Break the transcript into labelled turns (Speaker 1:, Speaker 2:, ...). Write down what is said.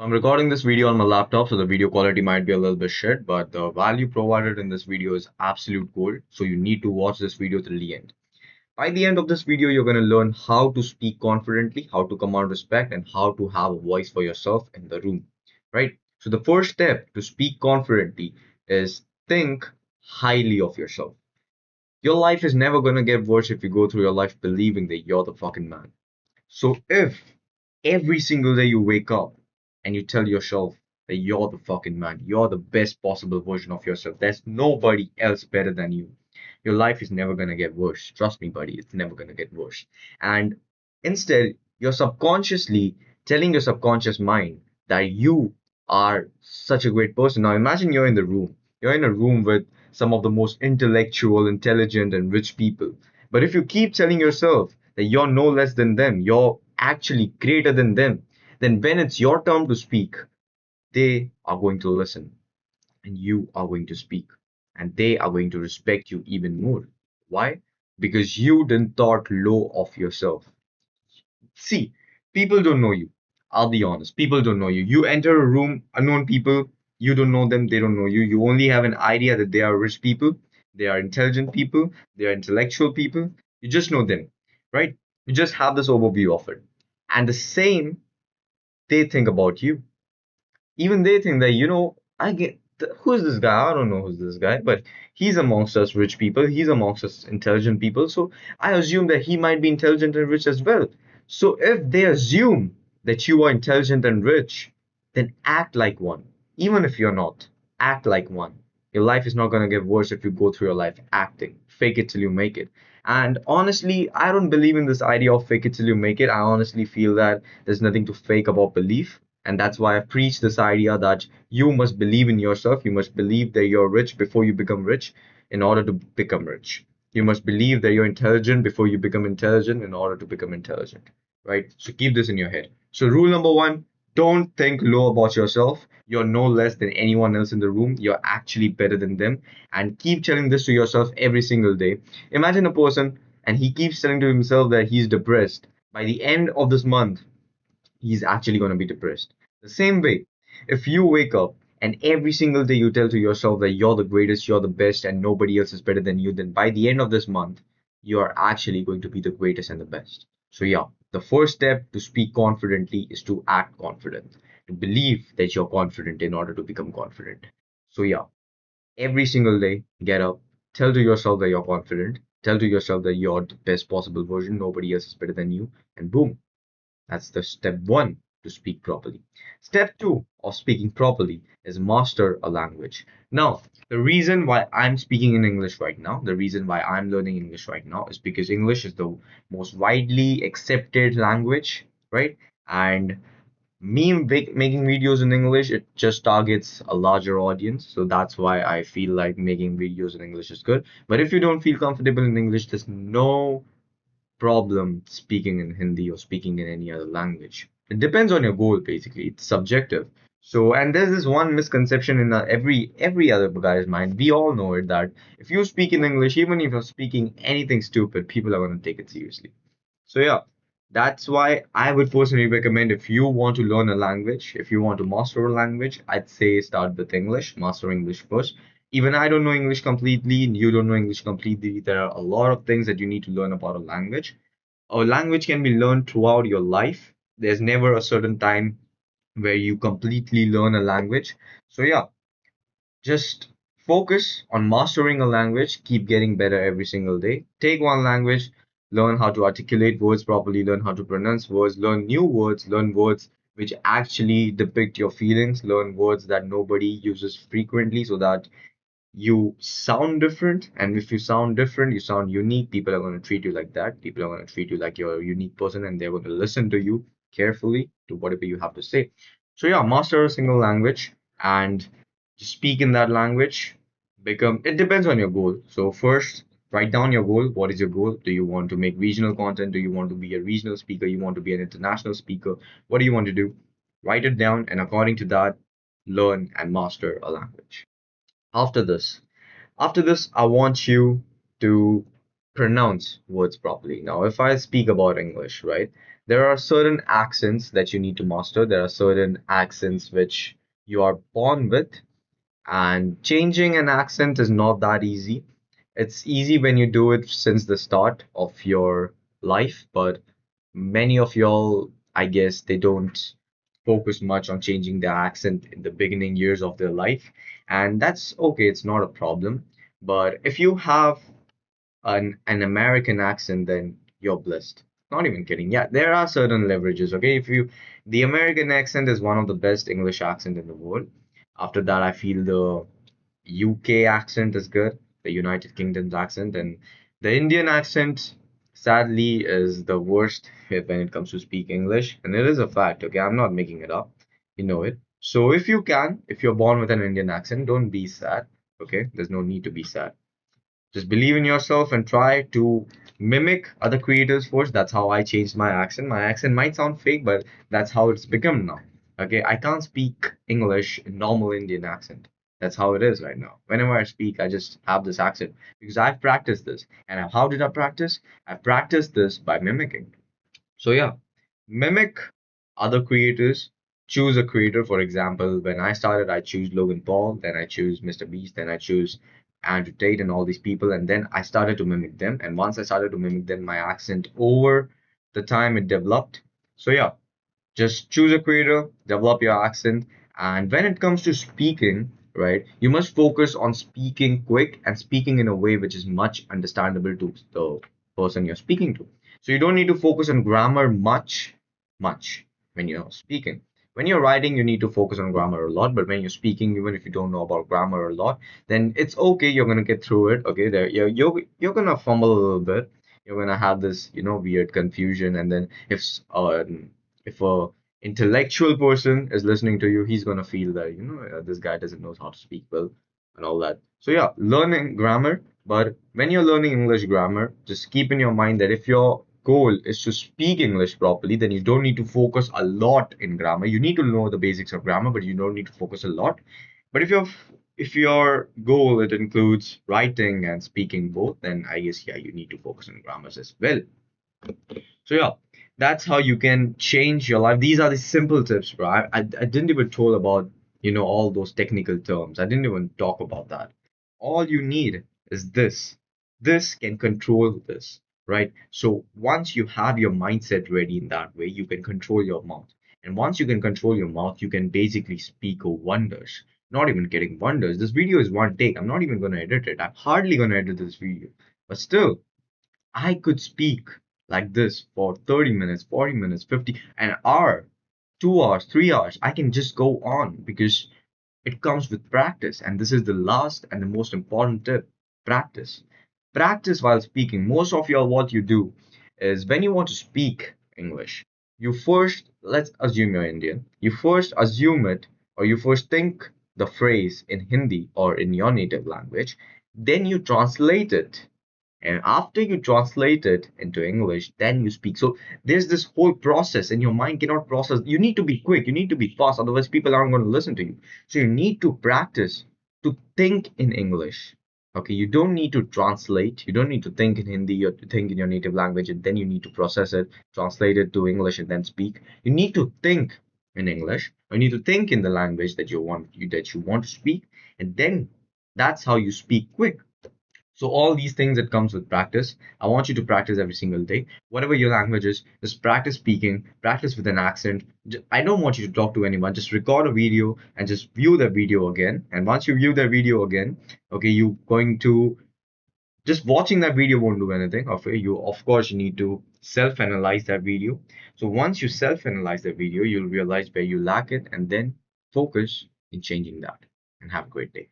Speaker 1: I'm recording this video on my laptop, so the video quality might be a little bit shit, but the value provided in this video is absolute gold. So you need to watch this video till the end. By the end of this video, you're going to learn how to speak confidently, how to command respect, and how to have a voice for yourself in the room, right? So the first step to speak confidently is think highly of yourself. Your life is never going to get worse if you go through your life believing that you're the fucking man. So if every single day you wake up and you tell yourself that you're the fucking man, you're the best possible version of yourself, there's nobody else better than you. Your life is never gonna get worse. Trust me, buddy, it's never gonna get worse. And instead, you're subconsciously telling your subconscious mind that you are such a great person. Now imagine you're in the room. You're in a room with some of the most intellectual, intelligent, and rich people. But if you keep telling yourself that you're no less than them, you're actually greater than them, then when it's your turn to speak, they are going to listen and you are going to speak and they are going to respect you even more. Why? Because you didn't thought low of yourself. See, people don't know you. I'll be honest. People don't know you. You enter a room, unknown people, you don't know them, they don't know you. You only have an idea that they are rich people, they are intelligent people, they are intellectual people. You just know them, right? You just have this overview of it. And the same they think about you. Even they think that, I get who's this guy? I don't know who's this guy, but he's amongst us rich people, he's amongst us intelligent people. So I assume that he might be intelligent and rich as well. So if they assume that you are intelligent and rich, then act like one. Even if you're not, act like one. Your life is not going to get worse if you go through your life acting. Fake it till you make it. And honestly, I don't believe in this idea of fake it till you make it. I honestly feel that there's nothing to fake about belief. And that's why I preach this idea that you must believe in yourself. You must believe that you're rich before you become rich in order to become rich. You must believe that you're intelligent before you become intelligent in order to become intelligent, right? So keep this in your head. So, rule number one, don't think low about yourself. You're no less than anyone else in the room. You're actually better than them. And keep telling this to yourself every single day. Imagine a person and he keeps telling to himself that he's depressed. By the end of this month, he's actually going to be depressed. The same way, if you wake up and every single day you tell to yourself that you're the greatest, you're the best, and nobody else is better than you, then by the end of this month, you are actually going to be the greatest and the best. So, yeah, the first step to speak confidently is to act confident, to believe that you're confident in order to become confident. So, yeah, every single day, get up, tell to yourself that you're confident, tell to yourself that you're the best possible version, nobody else is better than you, and boom, that's the step one to speak properly. Step two of speaking properly is master a language. Now, the reason why I'm speaking in English right now, the reason why I'm learning English right now is because English is the most widely accepted language, right? And making videos in English, it just targets a larger audience. So that's why I feel like making videos in English is good. But if you don't feel comfortable in English, there's no problem speaking in Hindi or speaking in any other language. It depends on your goal, basically. It's subjective. So, and there's this one misconception in every other guy's mind. We all know it that if you speak in English, even if you're speaking anything stupid, people are going to take it seriously. So yeah, that's why I would personally recommend if you want to learn a language, if you want to master a language, I'd say start with English, master English first. Even I don't know English completely, and you don't know English completely. There are a lot of things that you need to learn about a language. A language can be learned throughout your life. There's never a certain time where you completely learn a language. So yeah, just focus on mastering a language, keep getting better every single day. Take one language, learn how to articulate words properly, learn how to pronounce words, learn new words, learn words which actually depict your feelings, learn words that nobody uses frequently so that you sound different. And if you sound different, you sound unique, people are going to treat you like that. People are going to treat you like you're a unique person and they're going to listen to you carefully to whatever you have to say. So yeah, master a single language and speak in that language. Become, it depends on your goal. So first, write down your goal. What is your goal? Do you want to make regional content? Do you want to be a regional speaker? You want to be an international speaker? What do you want to do? Write it down, and according to that, learn and master a language. After this, I want you to pronounce words properly. Now, if I speak about English, right, there are certain accents that you need to master. There are certain accents which you are born with, and changing an accent is not that easy. It's easy when you do it since the start of your life, but many of y'all, I guess, they don't focus much on changing their accent in the beginning years of their life. And that's okay, it's not a problem. But if you have an American accent, then you're blessed. Not even kidding. Yeah, there are certain leverages. Okay, if you the American accent is one of the best English accent in the world. After that, I feel the UK accent is good, the United Kingdom's accent, and the Indian accent, sadly, is the worst when it comes to speak English, and it is a fact. Okay, I'm not making it up. You know it. So if you can, if you're born with an Indian accent, don't be sad. Okay, there's no need to be sad. Just believe in yourself and try to mimic other creators first. That's how I changed my accent. My accent might sound fake, but that's how it's become now. Okay, I can't speak English in normal Indian accent. That's how it is right now. Whenever I speak, I just have this accent because I've practiced this. And how did I practice? I practiced this by mimicking. So yeah, mimic other creators. Choose a creator. For example, when I started, I choose Logan Paul, then I choose Mr. Beast, then I choose Andrew Tate and all these people, and then I started to mimic them. And once I started to mimic them, my accent over the time it developed. So yeah, just choose a creator, develop your accent, and when it comes to speaking, right, you must focus on speaking quick and speaking in a way which is much understandable to the person you're speaking to. So you don't need to focus on grammar much when you're speaking. When you're writing, you need to focus on grammar a lot, but when you're speaking, even if you don't know about grammar a lot, then it's okay. You're gonna get through it. Okay, there you're gonna fumble a little bit. You're gonna have this, weird confusion, and then if a intellectual person is listening to you, he's gonna feel that this guy doesn't know how to speak well and all that. So yeah, learning grammar. But when you're learning English grammar, just keep in your mind that if your goal is to speak English properly, then you don't need to focus a lot in grammar. You need to know the basics of grammar, but you don't need to focus a lot. But if your goal it includes writing and speaking both, then I guess yeah, you need to focus on grammars as well. So yeah, that's how you can change your life. These are the simple tips, bro. I didn't even told about all those technical terms. I didn't even talk about that. All you need is this. This can control this, right? So once you have your mindset ready in that way, you can control your mouth. And once you can control your mouth, you can basically speak wonders. Not even getting wonders. This video is one take. I'm not even going to edit it. I'm hardly going to edit this video. But still, I could speak like this for 30 minutes, 40 minutes, 50, an hour, 2 hours, 3 hours. I can just go on because it comes with practice. And this is the last and the most important tip: practice. Practice while speaking. Most of y'all, what you do is when you want to speak English, you first, let's assume you're Indian, you first assume it, or you first think the phrase in Hindi or in your native language, then you translate it, and after you translate it into English, then you speak. So there's this whole process, and your mind cannot process. You need to be quick, you need to be fast, otherwise people aren't going to listen to you. So you need to practice to think in English. Okay, you don't need to translate, you don't need to think in Hindi or to think in your native language, and then you need to process it, translate it to English, and then speak. You need to think in English, or you need to think in the language that you want to speak, and then that's how you speak quick. So all these things, it comes with practice. I want you to practice every single day. Whatever your language is, just practice speaking, practice with an accent. I don't want you to talk to anyone. Just record a video and just view the video again. And once you view the video again, okay, you going to just watching that video won't do anything. Okay, of course you need to self-analyze that video. So once you self-analyze the video, you'll realize where you lack it and then focus in changing that. And have a great day.